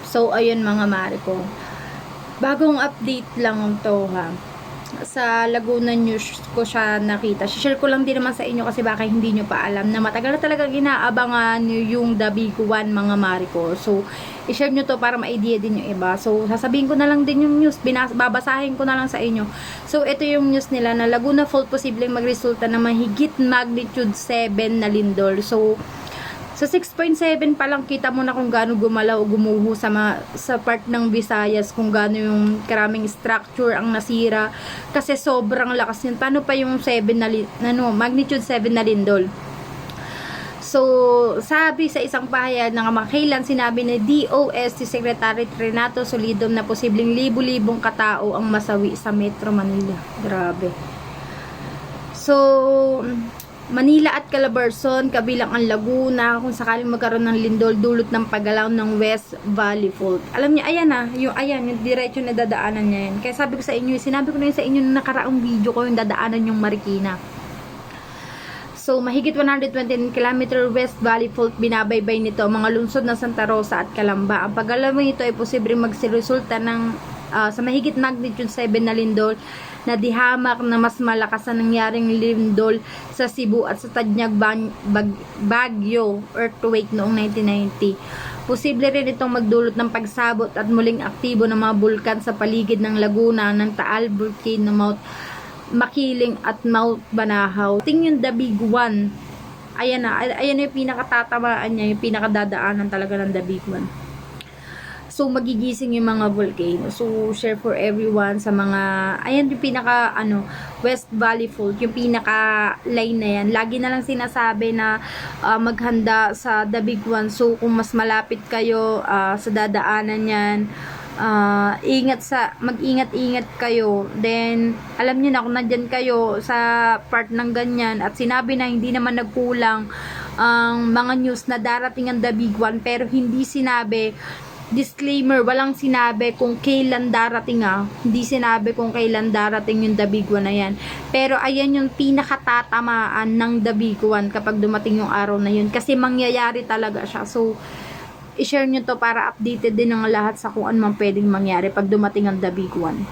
So, ayun mga mare ko. Bagong update lang to ha. Sa Laguna News ko siya nakita. Share ko lang din naman sa inyo kasi baka hindi nyo pa alam na matagal na talaga inaabangan yung The Big One mga mare ko. So, i-share nyo to para ma-idea din yung iba. So, sasabihin ko na lang din yung news. Babasahin ko na lang sa inyo. So, ito yung news nila na Laguna Fault posibleng magresulta ng mahigit magnitude 7 na lindol. So, sa 6.7 pa lang kita mo na kung gaano gumalaw o gumuho sa part ng Visayas, kung gaano yung karaming structure ang nasira kasi sobrang lakas yun. Paano pa yung 7 na magnitude 7 na lindol? So, sabi sa isang pahayag ng kamakailan, sinabi ni DOST Secretary Renato Solidum na posibleng libu-libong katao ang masawi sa Metro Manila. Grabe. So, Manila at Calabarzon, kabilang ang Laguna, kung sakaling magkaroon ng lindol, dulot ng paggalaw ng West Valley Fault. Alam niyo, ayan yung diretso na dadaanan niya yan. Kaya sabi ko sa inyo, sinabi ko na yun sa inyo nung nakaraang video ko, yung dadaanan yung Marikina. So, mahigit 120 km West Valley Fault binabaybay nito ang mga lungsod ng Santa Rosa at Calamba. Ang paggalaw nito ay posibleng magsiresulta ng sa mahigit magnitude 7 na lindol na dihamak na mas malakas na nangyaring lindol sa Cebu at sa Tanyag Bagyo earthquake noong 1990. Posible rin itong magdulot ng pagsabot at muling aktibo ng mga bulkan sa paligid ng Laguna ng Taal Volcano, Mount Makiling at Mount Banahaw. Tingin yung The Big One. Ayan yung pinakatatamaan niya, yung pinakadadaanan talaga ng The Big One. So, magigising yung mga volcano. So, share for everyone sa mga, ayan yung pinaka, West Valley Fault, yung pinaka line na yan. Lagi na lang sinasabi na maghanda sa The Big One. So, kung mas malapit kayo sa dadaanan yan, mag-ingat-ingat kayo. Then, alam niyo na kung nandyan kayo sa part ng ganyan at sinabi na hindi naman nagkulang ang mga news na darating ang The Big One, pero hindi sinabi, disclaimer, walang sinabi kung kailan darating hindi sinabi kung kailan darating yung The Big One na yan. Pero ayan yung pinakatatamaan ng The Big One kapag dumating yung araw na yun, kasi mangyayari talaga siya. So, i-share nyo to para updated din ng lahat sa kung ano man pwedeng mangyari pag dumating ang The Big One.